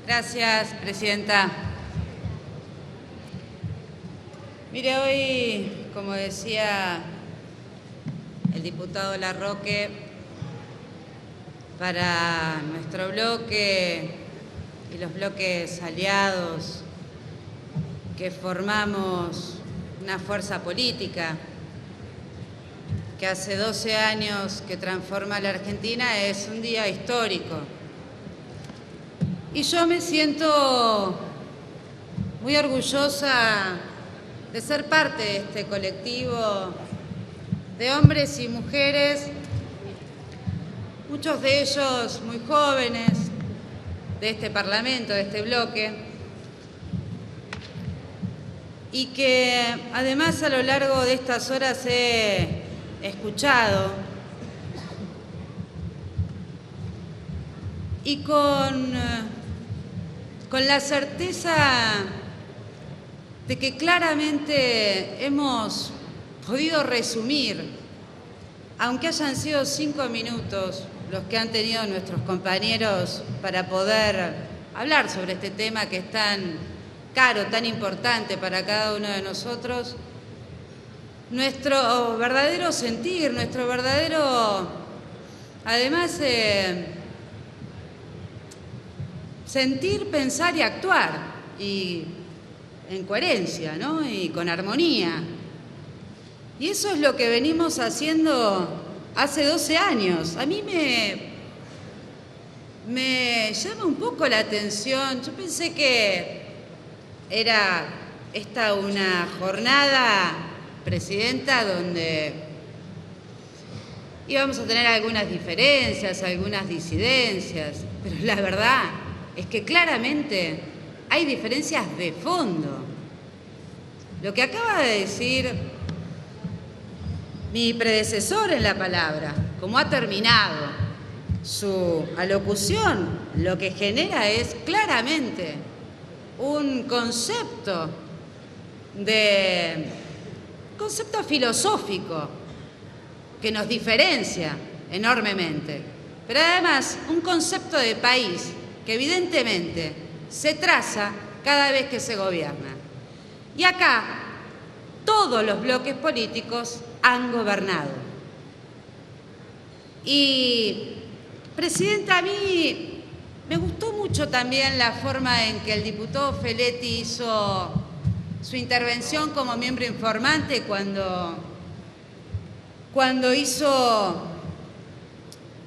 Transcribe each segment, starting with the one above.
Gracias, presidenta. Mire, hoy, como decía el diputado Larroque, para nuestro bloque y los bloques aliados que formamos una fuerza política que hace 12 años que transforma a la Argentina, es un día histórico. Y yo me siento muy orgullosa de ser parte de este colectivo de hombres y mujeres, muchos de ellos muy jóvenes, de este Parlamento, de este bloque, y que además a lo largo de estas horas he escuchado y con la certeza de que claramente hemos podido resumir, aunque hayan sido 5 minutos los que han tenido nuestros compañeros para poder hablar sobre este tema que es tan caro, tan importante para cada uno de nosotros, nuestro verdadero sentir, nuestro verdadero, además, sentir, pensar y actuar, y en coherencia, ¿no? Y con armonía. Y eso es lo que venimos haciendo hace 12 años. A mí me llama un poco la atención. Yo pensé que era esta una jornada, presidenta, donde íbamos a tener algunas diferencias, algunas disidencias, pero la verdad es que claramente hay diferencias de fondo. Lo que acaba de decir mi predecesor en la palabra, como ha terminado su alocución, lo que genera es claramente un concepto filosófico que nos diferencia enormemente, pero además un concepto de país que evidentemente se traza cada vez que se gobierna. Y acá todos los bloques políticos han gobernado. Y, presidenta, a mí me gustó mucho también la forma en que el diputado Feletti hizo su intervención como miembro informante cuando hizo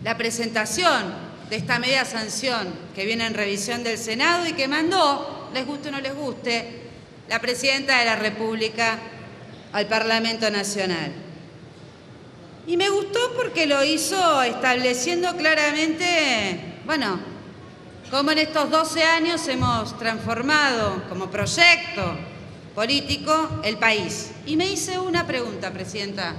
la presentación de esta media sanción que viene en revisión del Senado y que mandó, les guste o no les guste, la Presidenta de la República al Parlamento Nacional. Y me gustó porque lo hizo estableciendo claramente, bueno, cómo en estos 12 años hemos transformado como proyecto político el país. Y me hice una pregunta, presidenta.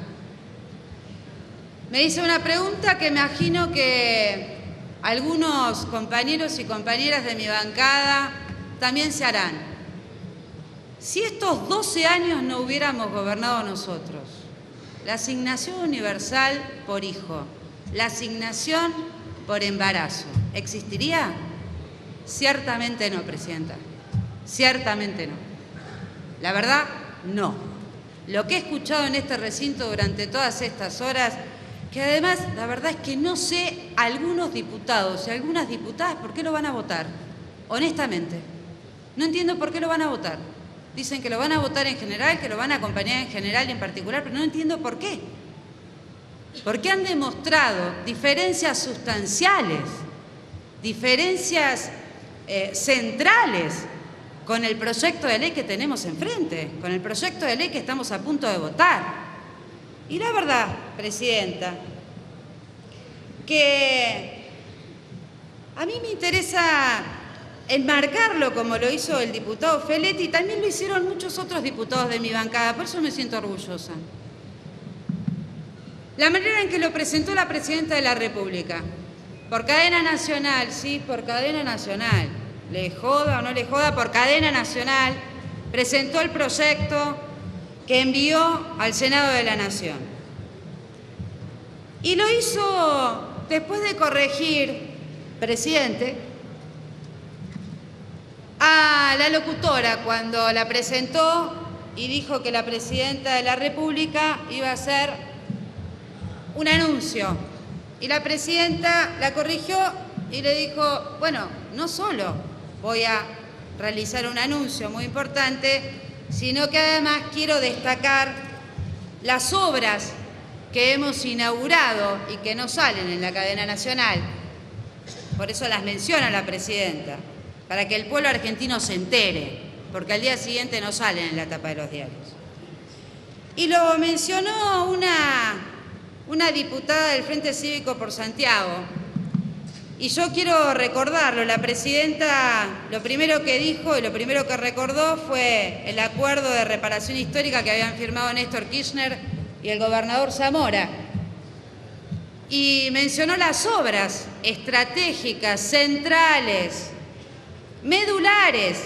Me hice una pregunta que me imagino que algunos compañeros y compañeras de mi bancada también se harán. Si estos 12 años no hubiéramos gobernado nosotros, la asignación universal por hijo, la asignación por embarazo, ¿existiría? Ciertamente no, presidenta. Ciertamente no. La verdad, no. Lo que he escuchado en este recinto durante todas estas horas, que además, la verdad es que no sé algunos diputados y algunas diputadas por qué lo van a votar, honestamente. No entiendo por qué lo van a votar. Dicen que lo van a votar en general, que lo van a acompañar en general y en particular, pero no entiendo por qué. Porque han demostrado diferencias sustanciales, diferencias centrales con el proyecto de ley que tenemos enfrente, con el proyecto de ley que estamos a punto de votar. Y la verdad, presidenta, que a mí me interesa enmarcarlo como lo hizo el diputado Feletti, y también lo hicieron muchos otros diputados de mi bancada, por eso me siento orgullosa. La manera en que lo presentó la Presidenta de la República, por cadena nacional, sí, por cadena nacional, le joda o no le joda, por cadena nacional, presentó el proyecto que envió al Senado de la Nación. Y lo hizo después de corregir, presidente, a la locutora cuando la presentó y dijo que la presidenta de la República iba a hacer un anuncio. Y la presidenta la corrigió y le dijo, bueno, no solo voy a realizar un anuncio muy importante, sino que además quiero destacar las obras que hemos inaugurado y que no salen en la cadena nacional. Por eso las menciona la presidenta, para que el pueblo argentino se entere, porque al día siguiente no salen en la tapa de los diarios. Y lo mencionó una diputada del Frente Cívico por Santiago. Y yo quiero recordarlo, la presidenta lo primero que dijo y lo primero que recordó fue el acuerdo de reparación histórica que habían firmado Néstor Kirchner y el gobernador Zamora. Y mencionó las obras estratégicas, centrales, medulares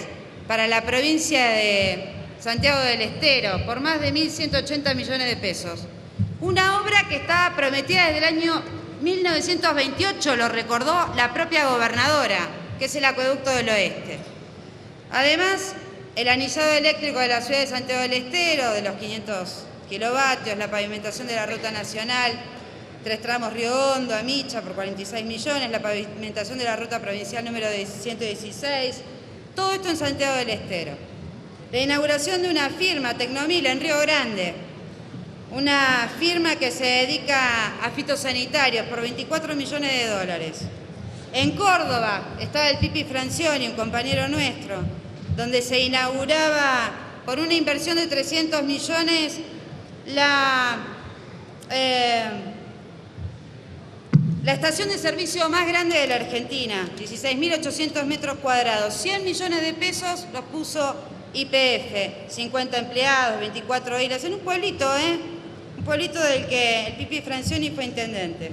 para la provincia de Santiago del Estero, por más de 1.180 millones de pesos. Una obra que estaba prometida desde el año 1928, lo recordó la propia gobernadora, que es el Acueducto del Oeste. Además, el anillado eléctrico de la ciudad de Santiago del Estero, de los 500 kilovatios, la pavimentación de la ruta nacional, 3 tramos Río Hondo a Micha por 46 millones, la pavimentación de la ruta provincial número 116, todo esto en Santiago del Estero. La inauguración de una firma, Tecnomil, en Río Grande, una firma que se dedica a fitosanitarios por 24 millones de dólares. En Córdoba estaba el Pipi Francioni, un compañero nuestro, donde se inauguraba por una inversión de 300 millones la estación de servicio más grande de la Argentina, 16.800 metros cuadrados, 100 millones de pesos los puso YPF, 50 empleados, 24 islas, en un pueblito, un pueblito del que el Pipi Francioni fue intendente.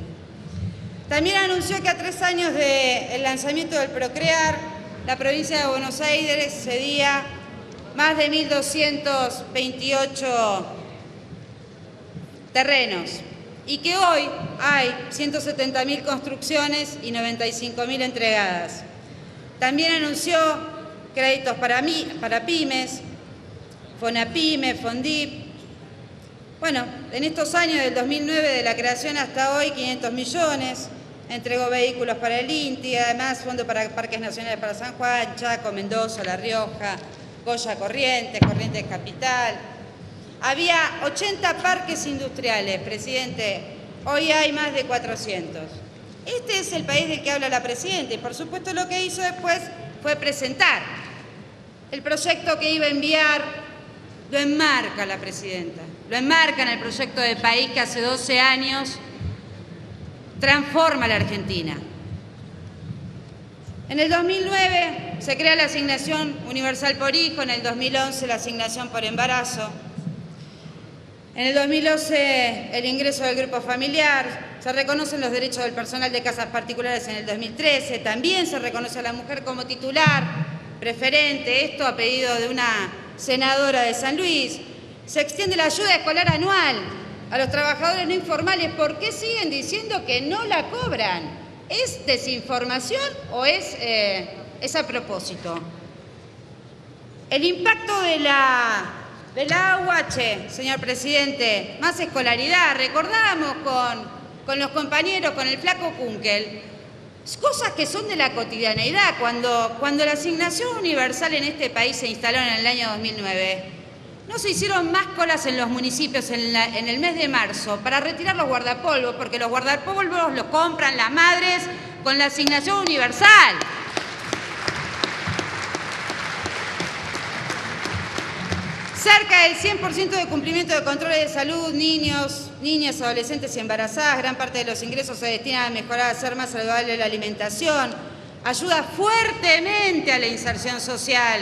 También anunció que a 3 años del lanzamiento del Procrear, la provincia de Buenos Aires cedía más de 1.228 terrenos y que hoy hay 170.000 construcciones y 95.000 entregadas. También anunció créditos para pymes, Fonapyme, Fondip. Bueno, en estos años, del 2009 de la creación hasta hoy, 500 millones, entregó vehículos para el INTI, además fondo para parques nacionales para San Juan, Chaco, Mendoza, La Rioja, Goya, Corrientes, Corrientes Capital. Había 80 parques industriales, presidente, hoy hay más de 400. Este es el país del que habla la presidenta y por supuesto lo que hizo después fue presentar el proyecto que iba a enviar, lo enmarca la presidenta, lo enmarca en el proyecto de país que hace 12 años transforma la Argentina. En el 2009 se crea la asignación universal por hijo, en el 2011 la asignación por embarazo, en el 2011 el ingreso del grupo familiar, se reconocen los derechos del personal de casas particulares en el 2013, también se reconoce a la mujer como titular, preferente, esto a pedido de una senadora de San Luis. Se extiende la ayuda escolar anual a los trabajadores no informales. ¿Por qué siguen diciendo que no la cobran? ¿Es desinformación o es a propósito? El impacto del AUH, señor presidente, más escolaridad. Recordábamos con los compañeros, con el flaco Kunkel, cosas que son de la cotidianeidad. Cuando la asignación universal en este país se instaló en el año 2009, no se hicieron más colas en los municipios en el mes de marzo para retirar los guardapolvos, porque los guardapolvos los compran las madres con la asignación universal. Cerca del 100% de cumplimiento de controles de salud, niños, niñas, adolescentes y embarazadas. Gran parte de los ingresos se destinan a mejorar, a hacer más saludable la alimentación. Ayuda fuertemente a la inserción social.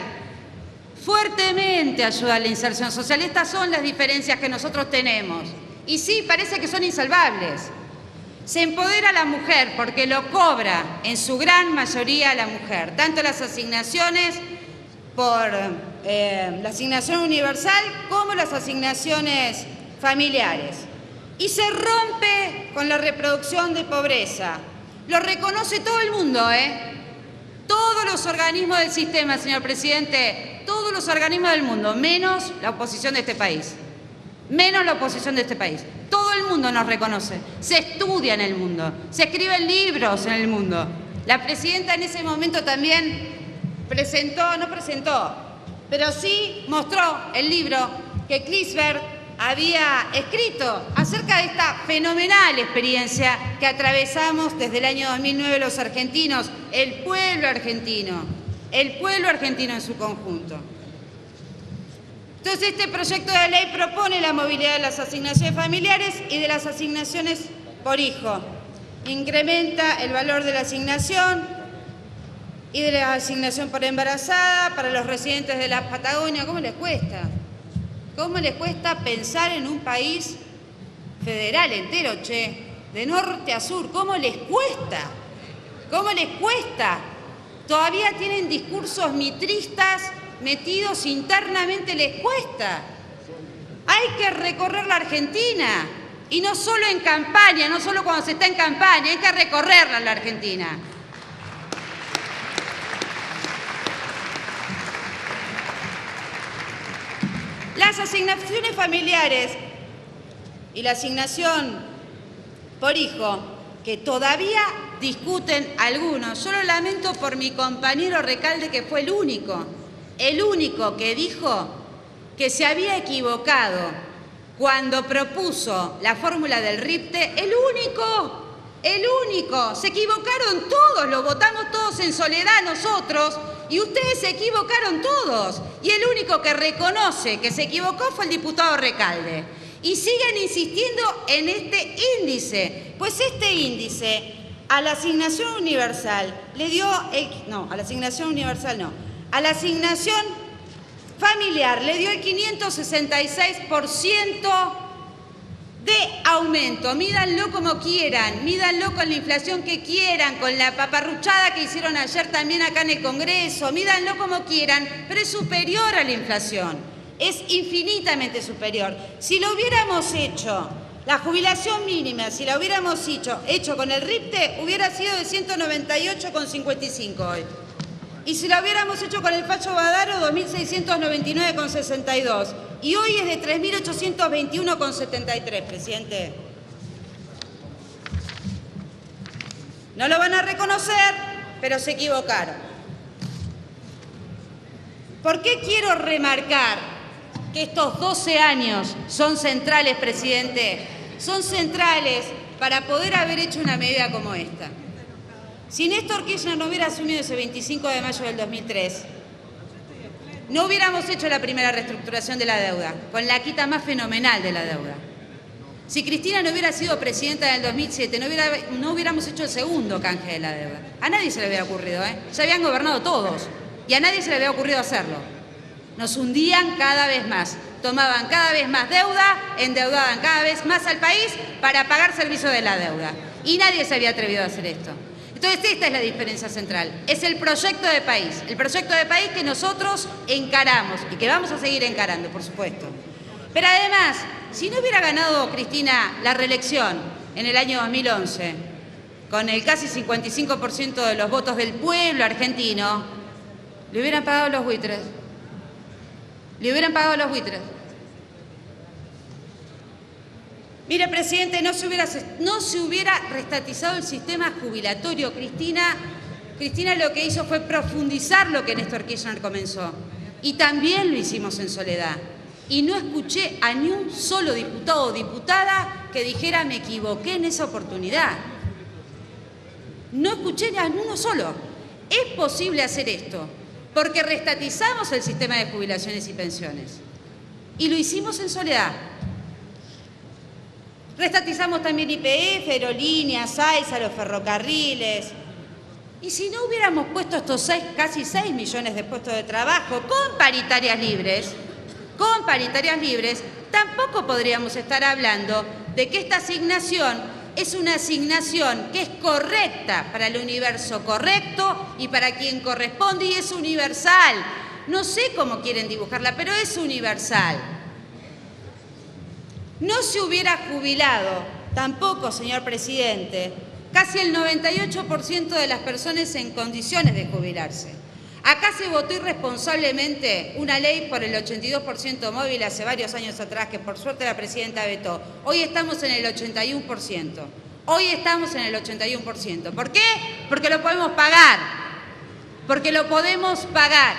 Fuertemente ayuda a la inserción social. Estas son las diferencias que nosotros tenemos. Y sí, parece que son insalvables. Se empodera a la mujer porque lo cobra en su gran mayoría la mujer. Tanto las asignaciones por la asignación universal como las asignaciones familiares. Y se rompe con la reproducción de pobreza. Lo reconoce todo el mundo, todos los organismos del sistema, señor presidente, todos los organismos del mundo, menos la oposición de este país. Menos la oposición de este país. Todo el mundo nos reconoce. Se estudia en el mundo. Se escriben libros en el mundo. La presidenta en ese momento también pero sí mostró el libro que Klinsberg había escrito acerca de esta fenomenal experiencia que atravesamos desde el año 2009 los argentinos, el pueblo argentino en su conjunto. Entonces, este proyecto de ley propone la movilidad de las asignaciones familiares y de las asignaciones por hijo. Incrementa el valor de la asignación y de la asignación por embarazada para los residentes de la Patagonia. ¿Cómo les cuesta? ¿Cómo les cuesta pensar en un país federal entero, che? De norte a sur. ¿Cómo les cuesta? ¿Cómo les cuesta? Todavía tienen discursos mitristas metidos internamente, les cuesta. Hay que recorrer la Argentina. Y no solo en campaña, no solo cuando se está en campaña, hay que recorrerla la Argentina. Las asignaciones familiares y la asignación por hijo, que todavía discuten algunos. Yo lo lamento por mi compañero Recalde, que fue el único que dijo que se había equivocado cuando propuso la fórmula del RIPTE. El único. Se equivocaron todos, lo votamos todos en soledad nosotros. Y ustedes se equivocaron todos. Y el único que reconoce que se equivocó fue el diputado Recalde. Y siguen insistiendo en este índice. Pues este índice a la asignación universal le dio... a la asignación familiar le dio el 566% de aumento. Mídanlo como quieran, mídanlo con la inflación que quieran, con la paparruchada que hicieron ayer también acá en el Congreso, mídanlo como quieran, pero es superior a la inflación, es infinitamente superior. Si lo hubiéramos hecho, la jubilación mínima, si la hubiéramos hecho con el RIPTE, hubiera sido de 198,55 hoy. Y si lo hubiéramos hecho con el Facho Badaro, 2.699,62. Y hoy es de 3.821,73, presidente. No lo van a reconocer, pero se equivocaron. ¿Por qué quiero remarcar que estos 12 años son centrales, presidente? Son centrales para poder haber hecho una medida como esta. Si Néstor Kirchner no hubiera asumido ese 25 de mayo del 2003, no hubiéramos hecho la primera reestructuración de la deuda, con la quita más fenomenal de la deuda. Si Cristina no hubiera sido presidenta en el 2007, no hubiéramos hecho el segundo canje de la deuda. A nadie se le había ocurrido, ¿eh? Ya habían gobernado todos y a nadie se le había ocurrido hacerlo. Nos hundían cada vez más, tomaban cada vez más deuda, endeudaban cada vez más al país para pagar servicio de la deuda. Y nadie se había atrevido a hacer esto. Entonces, esta es la diferencia central. Es el proyecto de país que nosotros encaramos y que vamos a seguir encarando, por supuesto. Pero además, si no hubiera ganado Cristina la reelección en el año 2011, con el casi 55% de los votos del pueblo argentino, le hubieran pagado los buitres. Mire, presidente, no se hubiera reestatizado el sistema jubilatorio. Cristina lo que hizo fue profundizar lo que Néstor Kirchner comenzó. Y también lo hicimos en soledad. Y no escuché a ni un solo diputado o diputada que dijera me equivoqué en esa oportunidad. No escuché a uno solo. Es posible hacer esto porque reestatizamos el sistema de jubilaciones y pensiones. Y lo hicimos en soledad. Reestatizamos también YPF, aerolíneas, AISA, los ferrocarriles. Y si no hubiéramos puesto estos casi 6 millones de puestos de trabajo con paritarias libres, tampoco podríamos estar hablando de que esta asignación es una asignación que es correcta para el universo correcto y para quien corresponde y es universal. No sé cómo quieren dibujarla, pero es universal. No se hubiera jubilado tampoco, señor presidente, casi el 98% de las personas en condiciones de jubilarse. Acá se votó irresponsablemente una ley por el 82% móvil hace varios años atrás, que por suerte la presidenta vetó. Hoy estamos en el 81%. Hoy estamos en el 81%. ¿Por qué? Porque lo podemos pagar. Porque lo podemos pagar.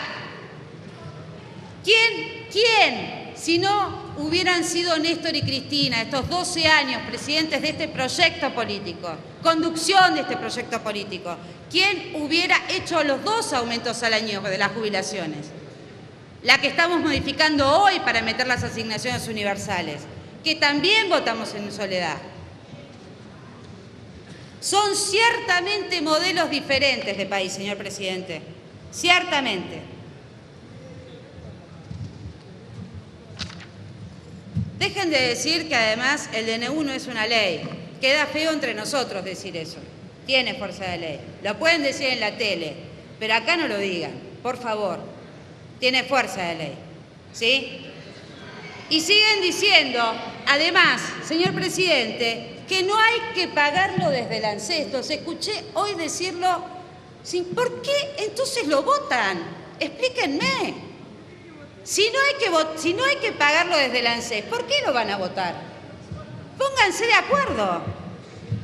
¿Quién, si no hubieran sido Néstor y Cristina, estos 12 años presidentes de este proyecto político, conducción de este proyecto político, quién hubiera hecho los 2 aumentos al año de las jubilaciones? La que estamos modificando hoy para meter las asignaciones universales, que también votamos en soledad. Son ciertamente modelos diferentes de país, señor presidente, ciertamente. Dejen de decir que además el DNU no es una ley. Queda feo entre nosotros decir eso. Tiene fuerza de ley. Lo pueden decir en la tele, pero acá no lo digan, por favor. Tiene fuerza de ley, ¿sí? Y siguen diciendo, además, señor presidente, que no hay que pagarlo desde el ANSES. Se escuché hoy decirlo, ¿por qué entonces lo votan? Explíquenme. Si no hay que pagarlo desde el ANSES, ¿por qué lo van a votar? Pónganse de acuerdo.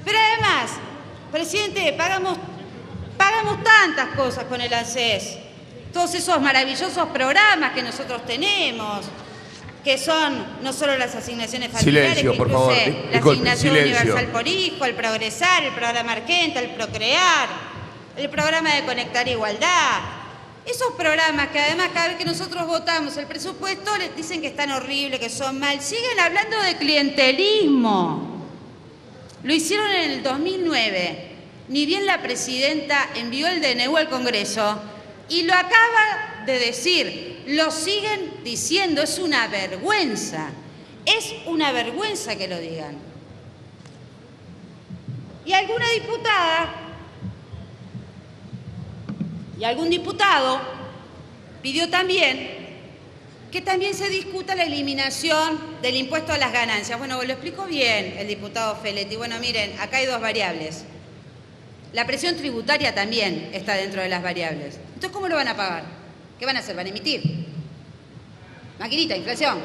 Pero además, presidente, pagamos tantas cosas con el ANSES. Todos esos maravillosos programas que nosotros tenemos, que son no solo las asignaciones familiares, silencio, que por favor. la asignación universal por hijo, el Progresar, el programa Argenta, el Procrear, el programa de Conectar Igualdad. Esos programas que además cada vez que nosotros votamos el presupuesto les dicen que están horribles, que son mal. Siguen hablando de clientelismo. Lo hicieron en el 2009. Ni bien la presidenta envió el DNU al Congreso y lo acaba de decir. Lo siguen diciendo. Es una vergüenza. Es una vergüenza que lo digan. Y alguna diputada y algún diputado pidió también que también se discuta la eliminación del impuesto a las ganancias. Bueno, lo explicó bien el diputado Feletti. Bueno, miren, acá hay 2 variables. La presión tributaria también está dentro de las variables. Entonces, ¿cómo lo van a pagar? ¿Qué van a hacer? ¿Van a emitir? Maquinita, inflación.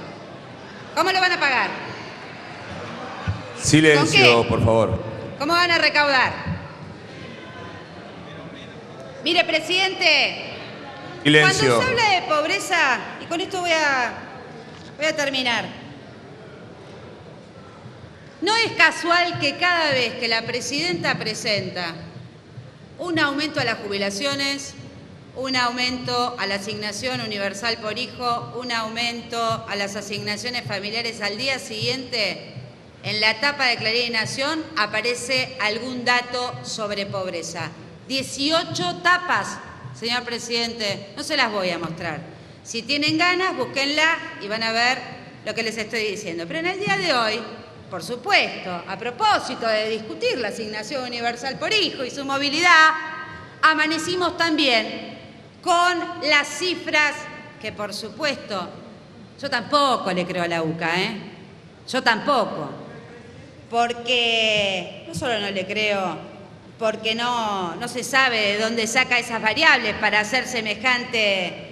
¿Cómo lo van a pagar? Silencio, por favor. ¿Cómo van a recaudar? Mire, presidente, Silencio. Cuando se habla de pobreza, y con esto voy a terminar, no es casual que cada vez que la presidenta presenta un aumento a las jubilaciones, un aumento a la asignación universal por hijo, un aumento a las asignaciones familiares, al día siguiente, en la tapa de Clarín y Nación, aparece algún dato sobre pobreza. 18 tapas, señor presidente, no se las voy a mostrar. Si tienen ganas, búsquenla y van a ver lo que les estoy diciendo. Pero en el día de hoy, por supuesto, a propósito de discutir la asignación universal por hijo y su movilidad, amanecimos también con las cifras que, por supuesto, yo tampoco le creo a la UCA, Yo tampoco. Porque no solo no le creo, porque no se sabe de dónde saca esas variables para hacer semejante.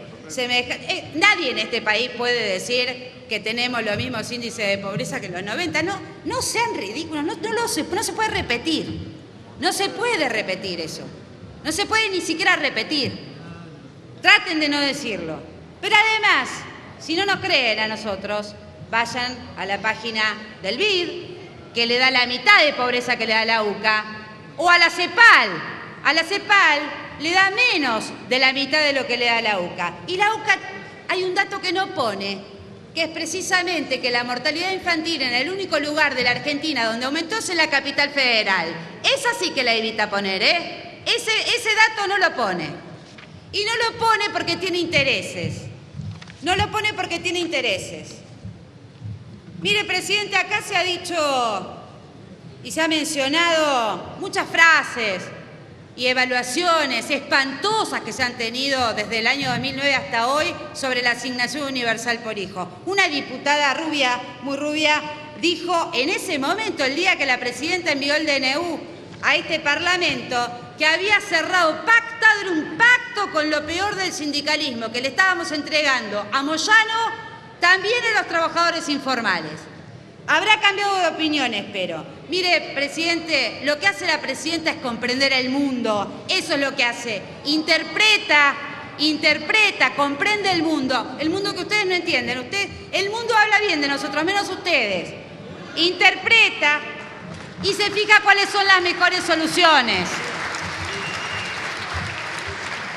Nadie en este país puede decir que tenemos los mismos índices de pobreza que los 90. No sean ridículos, no se puede repetir. No se puede repetir eso. No se puede ni siquiera repetir. Traten de no decirlo. Pero además, si no nos creen a nosotros, vayan a la página del BID, que le da la mitad de pobreza que le da la UCA, o a la CEPAL. A la CEPAL le da menos de la mitad de lo que le da la UCA. Y la UCA, hay un dato que no pone, que es precisamente que la mortalidad infantil en el único lugar de la Argentina donde aumentó es en la capital federal. Esa sí que la evita poner, Ese dato no lo pone. Y no lo pone porque tiene intereses. No lo pone porque tiene intereses. Mire, presidente, acá se ha dicho y se ha mencionado muchas frases y evaluaciones espantosas que se han tenido desde el año 2009 hasta hoy sobre la asignación universal por hijo. Una diputada rubia, muy rubia, dijo en ese momento, el día que la presidenta envió el DNU a este Parlamento que había cerrado un pacto con lo peor del sindicalismo, que le estábamos entregando a Moyano, también a los trabajadores informales. Habrá cambiado de opinión, espero. Mire, presidente, lo que hace la presidenta es comprender el mundo. Eso es lo que hace. Interpreta, comprende el mundo que ustedes no entienden. El mundo habla bien de nosotros, menos ustedes. Interpreta y se fija cuáles son las mejores soluciones.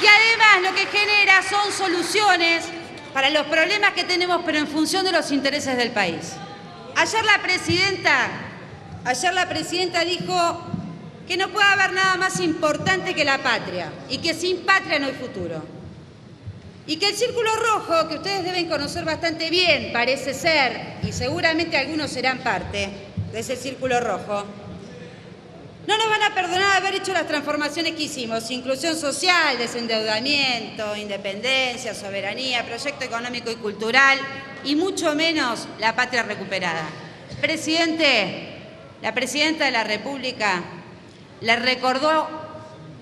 Y además lo que genera son soluciones para los problemas que tenemos, pero en función de los intereses del país. Ayer la presidenta dijo que no puede haber nada más importante que la patria y que sin patria no hay futuro. Y que el Círculo Rojo, que ustedes deben conocer bastante bien, parece ser, y seguramente algunos serán parte de ese Círculo Rojo, no nos van a perdonar haber hecho las transformaciones que hicimos: inclusión social, desendeudamiento, independencia, soberanía, proyecto económico y cultural, y mucho menos la patria recuperada. Presidente, la presidenta de la República le recordó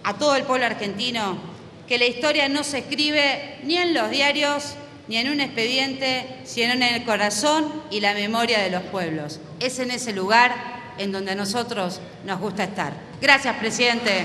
a todo el pueblo argentino que la historia no se escribe ni en los diarios ni en un expediente, sino en el corazón y la memoria de los pueblos. Es en ese lugar en donde a nosotros nos gusta estar. Gracias, presidente.